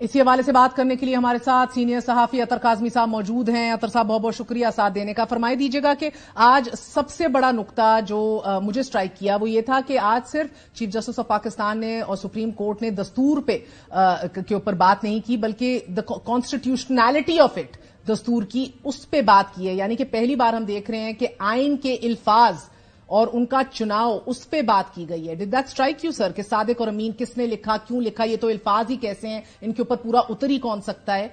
اسی حوالے سے بات کرنے کے لیے ہمارے ساتھ سینئر صحافی عطر کاظمی صاحب موجود ہیں. عطر صاحب بہت بہت شکریہ ساتھ دینے کا. فرمائی دیجیے گا کہ آج سب سے بڑا نقطہ جو مجھے سٹرائک کیا وہ یہ تھا کہ آج صرف چیف جسٹس آف پاکستان نے اور سپریم کورٹ نے دستور کے اوپر بات نہیں کی بلکہ دا کانسٹیٹیوشنلٹی آف اٹ، دستور کی اس پہ بات کی ہے. یعنی کہ پہلی بار ہم دیکھ رہے ہیں کہ آئین کے الفاظ اور ان کا چناؤ اس پہ بات کی گئی ہے. Did that strike you sir کہ صادق اور امین کس نے لکھا، کیوں لکھا، یہ تو الفاظ ہی کیسے ہیں، ان کے اوپر پورا اتر ہی کون سکتا ہے؟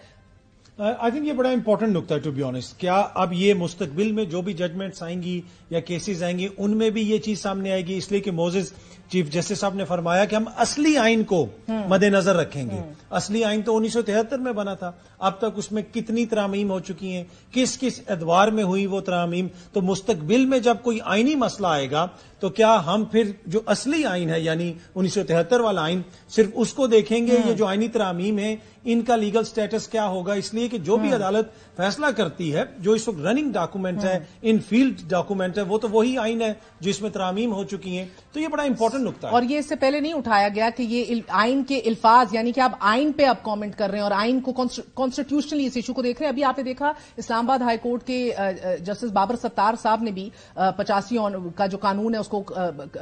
آئی تھنک یہ بڑا امپورٹنٹ نکتہ ہے ٹو بی آنیسٹ. کیا اب یہ مستقبل میں جو بھی ججمنٹس آئیں گی یا کیسز آئیں گی ان میں بھی یہ چیز سامنے آئے گی؟ اس لیے کہ موزز چیف جسٹس صاحب نے فرمایا کہ ہم اصلی آئین کو مد نظر رکھیں گے. اصلی آئین تو 1973 میں بنا تھا، اب تک اس میں کتنی ترامیم ہو چکی ہیں، کس کس ادوار میں ہوئی وہ ترامیم. تو مستقبل میں جب کوئی آئینی مسئلہ آئے گا تو کیا ہم پھر جو اصلی آئین ہے یعنی 1973 والا آئین صرف اس کو دیکھیں گے؟ یہ جو آئینی ترامیم ہیں ان کا لیگل سٹیٹس کیا ہوگا؟ اس لیے کہ جو بھی عدالت فیصلہ کرتی ہے، جو اس وقت رننگ ڈاکومنٹ ہے، ان فیلڈ ڈاکومنٹ ہے، وہ تو وہی آئین ہے جس میں ترامیم ہو چکی ہیں. تو یہ بڑا امپورٹنٹ نقطہ ہے. اور یہ اس سے پہلے نہیں اٹھایا گیا کہ یہ آئین کے الفاظ، یعنی کہ آپ آئین پہ آپ کامنٹ کر رہے ہیں اور آئین کو کانسٹیٹیوشنلی اس ایشو کو دیکھ رہے ہیں. ابھی آپ نے دیکھا اسلام آباد ہائی کورٹ کے جسٹس بابر ستار صاحب نے بھی 85 کا جو قانون ہے اس کو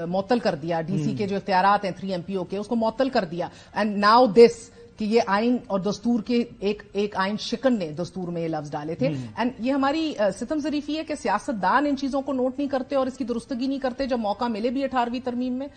معطل کر دیا. ڈی سی کے جو اختیارات ہیں 3 MPO کے، اس کو معطل کر دیا. اینڈ ناؤ دس کہ یہ آئین اور دستور کے ایک آئین شکن نے دستور میں یہ لفظ ڈالے تھے. اینڈ یہ ہماری ستم ظریفی ہے کہ سیاستدان ان چیزوں کو نوٹ نہیں کرتے اور اس کی درستگی نہیں کرتے جب موقع ملے بھی 18ویں ترمیم میں.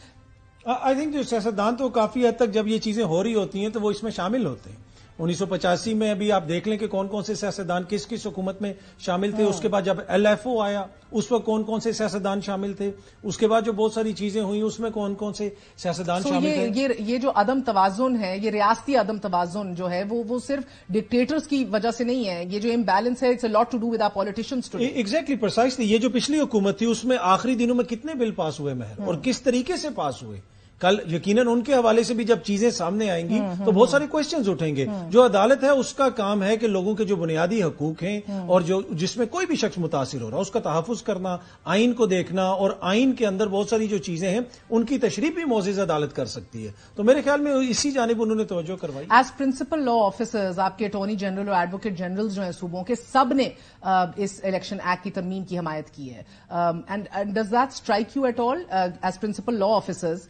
آئی تھنک جو سیاستدان تو کافی حد تک جب یہ چیزیں ہو رہی ہوتی ہیں تو وہ اس میں شامل ہوتے ہیں. 1985 میں ابھی آپ دیکھ لیں کہ کون کون سے سیاستدان کس کس حکومت میں شامل تھے. اس کے بعد جب LFO آیا اس وقت کون کون سے سیاستدان شامل تھے. اس کے بعد جو بہت ساری چیزیں ہوئیں اس میں کون کون سے سیاستدان شامل تھے. یہ جو عدم توازن ہے، یہ ریاستی عدم توازن جو ہے وہ صرف ڈکٹیٹرز کی وجہ سے نہیں ہے. یہ جو امبیلنس ہے it's a lot to do with our politicians too. Exactly precisely. یہ جو پچھلی حکومت تھی اس میں آخری دنوں میں کتنے بل پاس ہوئے مہر اور کس طریقے سے پاس ہوئے. کل یقیناً ان کے حوالے سے بھی جب چیزیں سامنے آئیں گی تو بہت سارے کوشچنز اٹھیں گے. جو عدالت ہے اس کا کام ہے کہ لوگوں کے جو بنیادی حقوق ہیں اور جس میں کوئی بھی شخص متاثر ہو رہا ہے اس کا تحفظ کرنا، آئین کو دیکھنا، اور آئین کے اندر بہت ساری جو چیزیں ہیں ان کی تشریح بھی معزز عدالت کر سکتی ہے. تو میرے خیال میں اسی جانب انہوں نے توجہ کروائی. ایز پرنسپل لا آفیسرز آپ کے اٹارنی جنرل اور ایڈوکیٹ جنرل جو ہیں صوبوں کے، سب نے اس الیکشن ایکٹ کی ترمیم کی حمایت کی ہے. And does that strike you at all as principal law officers?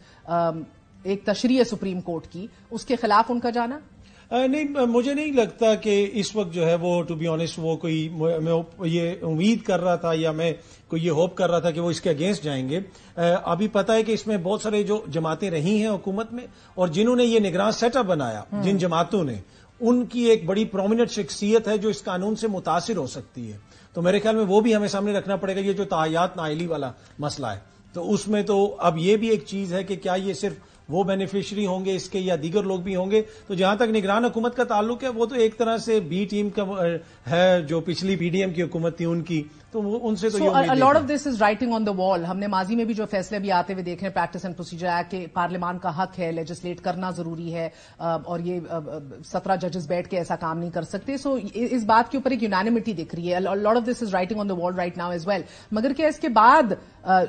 ایک تشریح سپریم کورٹ کی، اس کے خلاف ان کا جانا؟ نہیں، مجھے نہیں لگتا کہ اس وقت جو ہے وہ ٹو بی آنیسٹ وہ کوئی میں یہ امید کر رہا تھا یا میں کوئی یہ ہوپ کر رہا تھا کہ وہ اس کے اگینسٹ جائیں گے. ابھی پتہ ہے کہ اس میں بہت سارے جو جماعتیں رہی ہیں حکومت میں اور جنہوں نے یہ نگراں سیٹ اپ بنایا، جن جماعتوں نے، ان کی ایک بڑی پرومیننٹ شخصیت ہے جو اس قانون سے متاثر ہو سکتی ہے. تو میرے خیال میں وہ بھی ہمیں سامنے رکھنا پڑے گا. یہ جو تاحیات نااہلی والا مسئلہ ہے تو اس میں تو اب یہ بھی ایک چیز ہے کہ کیا یہ صرف وہ بینیفیشری ہوں گے اس کے یا دیگر لوگ بھی ہوں گے. تو جہاں تک نگران حکومت کا تعلق ہے وہ تو ایک طرح سے بی ٹیم کا ہے جو پچھلی PDM کی حکومت تھی ان کی، تو ان سے تو a lot of this is writing on the wall. ہم نے ماضی میں بھی جو فیصلے بھی آتے ہوئے دیکھ رہے ہیں، پریکٹس اینڈ پروسیجر ایکٹ کے پارلیمان کا حق ہے لیجسلیٹ کرنا ضروری ہے اور یہ 17 ججز بیٹھ کے ایسا کام نہیں کر سکتے. سو اس بات کے اوپر ایک یونانیمٹی دکھ رہی ہے. a lot of this is writing on the wall right now as well. مگر کیا اس کے بعد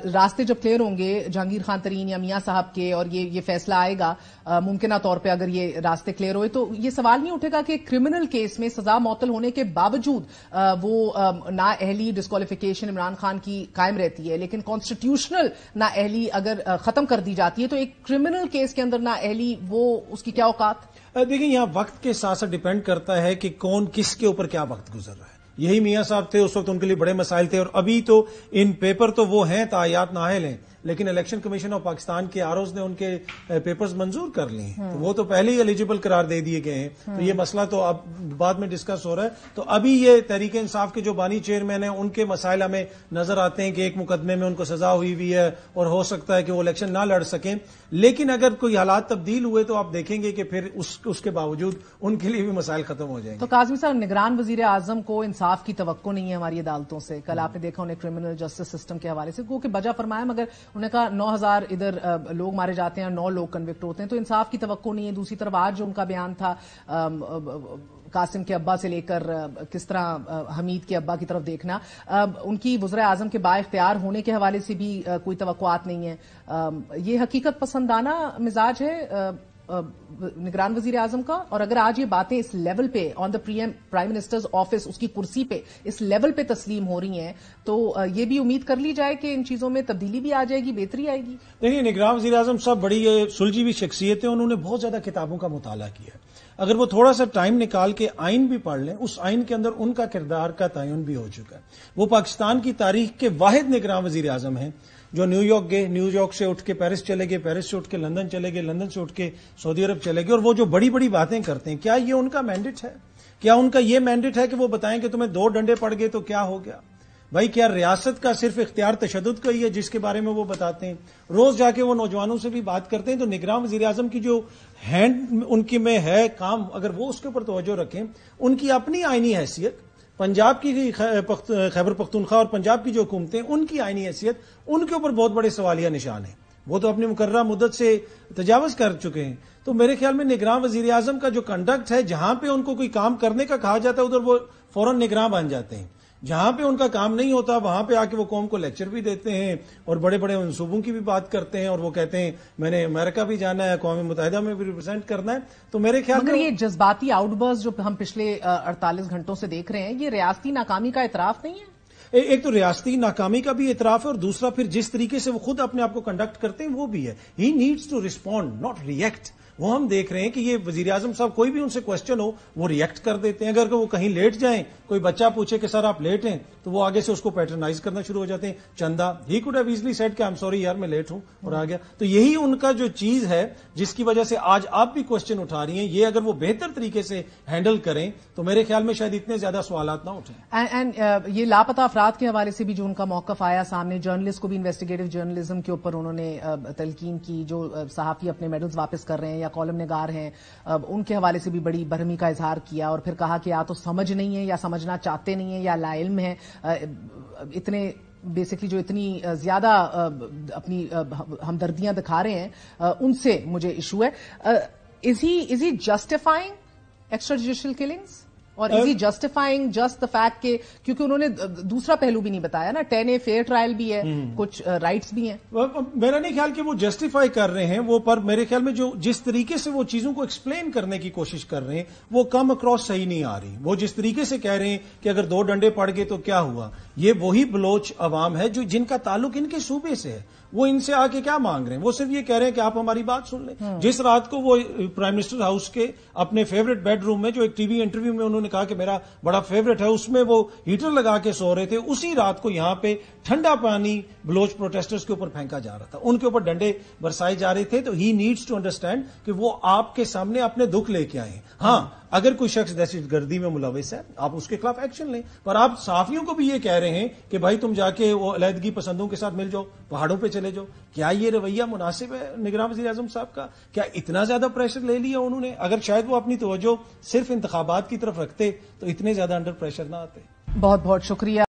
راستے جب کلیئر ہوں گے جہانگیر خان ترین یا میاں صاحب کے اور یہ فیصلہ آئے گا ممکنہ طور پہ، اگر یہ راستے کلیئر ہوئے تو یہ سوال نہیں اٹھے گا کہ کرمنل کیس میں سزا معطل ہونے کے باوجود وہ نااہلی ڈسکوالیفیکیشن عمران خان کی قائم رہتی ہے، لیکن کانسٹیٹیوشنل نااہلی اگر ختم کر دی جاتی ہے تو ایک کرمنل کیس کے اندر نااہلی وہ اس کی کیا اوقات؟ دیکھیں یہاں وقت کے ساتھ ساتھ ڈیپینڈ کرتا ہے کہ کون کس کے اوپر کیا وقت گزر رہا ہے. یہی میاں صاحب تھے اس وقت، ان کے لیے بڑے مسائل تھے، اور ابھی تو ان پیپر تو وہ ہیں تاحیات نااہل ہیں، لیکن الیکشن کمیشن آف پاکستان کے ROs نے ان کے پیپرز منظور کر لیے ہیں، تو وہ تو پہلے ہی ایلیجیبل قرار دے دیے گئے ہیں. تو یہ مسئلہ تو اب بعد میں ڈسکس ہو رہا ہے. تو ابھی یہ تحریک انصاف کے جو بانی چیئرمین ہیں ان کے مسائل ہمیں نظر آتے ہیں کہ ایک مقدمے میں ان کو سزا ہوئی ہے اور ہو سکتا ہے کہ وہ الیکشن نہ لڑ سکیں. لیکن اگر کوئی حالات تبدیل ہوئے تو آپ دیکھیں گے کہ پھر اس کے باوجود ان کے لیے بھی مسائل ختم ہو جائیں گے. تو کاظمی صاحب، نگران وزیر اعظم کو انصاف کی توقع نہیں ہے ہماری عدالتوں سے. کل آپ نے دیکھا انہیں کرمنل جسٹس سسٹم کے حوالے سے کہ بجا فرمایا، مگر انہوں نے کہا 9000 ادھر لوگ مارے جاتے ہیں، 9 لوگ کنوکٹ ہوتے ہیں، تو انصاف کی توقع نہیں ہے. دوسری طرف آج جو ان کا بیان تھا قاسم کے ابا سے لے کر کس طرح حمید کے ابا کی طرف دیکھنا، ان کی وزیر اعظم کے با اختیار ہونے کے حوالے سے بھی کوئی توقعات نہیں ہے. یہ حقیقت پسندانہ مزاج ہے نگران وزیر اعظم کا، اور اگر آج یہ باتیں اس لیول پہ آن دا پرائم منسٹرز آفس اس کی کرسی پہ اس لیول پہ تسلیم ہو رہی ہیں تو یہ بھی امید کر لی جائے کہ ان چیزوں میں تبدیلی بھی آ جائے گی، بہتری آئے گی. دیکھیے نگران وزیر اعظم صاحب بڑی سلجھی ہوئی شخصیت ہے، انہوں نے بہت زیادہ کتابوں کا مطالعہ کیا ہے. اگر وہ تھوڑا سا ٹائم نکال کے آئین بھی پڑھ لیں، اس آئین کے اندر ان کا کردار کا تعین بھی ہو چکا ہے. وہ پاکستان کی تاریخ کے واحد نگران وزیر اعظم ہیں جو نیو یارک گئے، نیو یارک سے اٹھ کے پیرس چلے گئے، پیرس سے اٹھ کے لندن چلے گئے، لندن سے اٹھ کے سعودی عرب چلے گئے، اور وہ جو بڑی بڑی باتیں کرتے ہیں، کیا یہ ان کا مینڈیٹ ہے؟ کیا ان کا یہ مینڈیٹ ہے کہ وہ بتائیں کہ تمہیں 2 ڈنڈے پڑ گئے تو کیا ہو گیا؟ بھائی کیا ریاست کا صرف اختیار تشدد کا ہی ہے جس کے بارے میں وہ بتاتے ہیں؟ روز جا کے وہ نوجوانوں سے بھی بات کرتے ہیں. تو نگران وزیر اعظم کی جو ہینڈ ان کی میں ہے کام، اگر وہ اس کے اوپر توجہ رکھیں، ان کی اپنی آئینی حیثیت، پنجاب کی خیبر پختونخوا اور پنجاب کی جو حکومتیں ان کی آئینی حیثیت، ان کے اوپر بہت بڑے سوالیہ نشان ہیں. وہ تو اپنی مقررہ مدت سے تجاوز کر چکے ہیں. تو میرے خیال میں نگران وزیر اعظم کا جو کنڈکٹ ہے، جہاں پہ ان کو کوئی کام کرنے کا کہا جاتا ہے ادھر وہ فوراً نگران بن جاتے ہیں. جہاں پہ ان کا کام نہیں ہوتا وہاں پہ آ کے وہ قوم کو لیکچر بھی دیتے ہیں اور بڑے بڑے منصوبوں کی بھی بات کرتے ہیں، اور وہ کہتے ہیں میں نے امریکہ بھی جانا ہے، اقوام متحدہ میں بھی ریپرزینٹ کرنا ہے. تو میرے خیال میں یہ جذباتی آؤٹ برسٹ جو ہم پچھلے 48 گھنٹوں سے دیکھ رہے ہیں، یہ ریاستی ناکامی کا اعتراف نہیں ہے؟ ایک تو ریاستی ناکامی کا بھی اعتراف ہے، اور دوسرا پھر جس طریقے سے وہ خود اپنے آپ کو کنڈکٹ کرتے ہیں وہ بھی ہے. He needs to respond not react. وہ ہم دیکھ رہے ہیں کہ یہ وزیر اعظم صاحب کوئی بھی ان سے کوشچن ہو وہ ریئیکٹ کر دیتے ہیں. اگر وہ کہیں لیٹ جائیں، کوئی بچہ پوچھے کہ سر آپ لیٹ ہیں، تو وہ آگے سے اس کو پیٹرنائز کرنا شروع ہو جاتے ہیں. چندہ ہی کوڈ ہیو ایزلی سیڈ کہ آئی ایم سوری یار میں لیٹ ہوں اور آ گیا. تو یہی ان کا جو چیز ہے جس کی وجہ سے آج آپ بھی کوشچن اٹھا رہی ہیں. یہ اگر وہ بہتر طریقے سے ہینڈل کریں تو میرے خیال میں شاید اتنے زیادہ سوالات نہ اٹھیں. اینڈ یہ لاپتہ افراد کے حوالے سے بھی جو ان کا موقف آیا سامنے، جرنلسٹ کو بھی انویسٹیگیٹو جرنلزم کے اوپر انہوں نے تلقین کی، جو صحافی اپنے میڈلز واپس کر رہے ہیں یا کالم نگار ہیں ان کے حوالے سے بھی بڑی برہمی کا اظہار کیا، اور پھر کہا کہ یا تو سمجھ نہیں ہے یا سمجھنا چاہتے نہیں ہیں یا لا علم ہے. اتنے بیسکلی جو اتنی زیادہ اپنی ہمدردیاں دکھا رہے ہیں ان سے مجھے ایشو ہے. از ہی جسٹیفائنگ ایکسٹرا جوڈیشل کلنگز، اور از ہی جسٹیفائنگ جسٹ دا فیکٹ کہ کیونکہ انہوں نے دوسرا پہلو بھی نہیں بتایا نا، 10A فیئر ٹرائل بھی ہے، کچھ رائٹس بھی ہیں. میرا نہیں خیال کہ وہ جسٹیفائی کر رہے ہیں وہ، پر میرے خیال میں جو جس طریقے سے وہ چیزوں کو ایکسپلین کرنے کی کوشش کر رہے ہیں وہ کم اکراس صحیح نہیں آ رہی. وہ جس طریقے سے کہہ رہے ہیں کہ اگر 2 ڈنڈے پڑ گئے تو کیا ہوا، یہ وہی بلوچ عوام ہے جو جن کا تعلق ان کے صوبے سے ہے. وہ ان سے آ کے کیا مانگ رہے ہیں؟ وہ صرف یہ کہہ رہے ہیں کہ آپ ہماری بات سن لیں. جس رات کو وہ پرائم منسٹر ہاؤس کے اپنے فیوریٹ بیڈ روم میں، جو ایک ٹی وی انٹرویو میں انہوں نے کہا کہ میرا بڑا فیوریٹ ہے، اس میں وہ ہیٹر لگا کے سو رہے تھے، اسی رات کو یہاں پہ ٹھنڈا پانی بلوچ پروٹیسٹرز کے اوپر پھینکا جا رہا تھا، ان کے اوپر ڈنڈے برسائے جا رہے تھے. تو ہی نیڈز ٹو انڈرسٹینڈ کہ وہ آپ کے سامنے اپنے دکھ لے کے آئے ہیں. ہاں اگر کوئی شخص دہشت گردی میں ملوث ہے آپ اس کے خلاف ایکشن لیں، پر آپ صحافیوں کو بھی یہ کہہ رہے ہیں کہ بھائی تم جا کے وہ علیحدگی پسندوں کے ساتھ مل جاؤ، پہاڑوں پہ چلے جاؤ. کیا یہ رویہ مناسب ہے نگران وزیر اعظم صاحب کا؟ کیا اتنا زیادہ پریشر لے لیا انہوں نے؟ اگر شاید وہ اپنی توجہ صرف انتخابات کی طرف رکھتے تو اتنے زیادہ انڈر پریشر نہ آتے. بہت بہت شکریہ.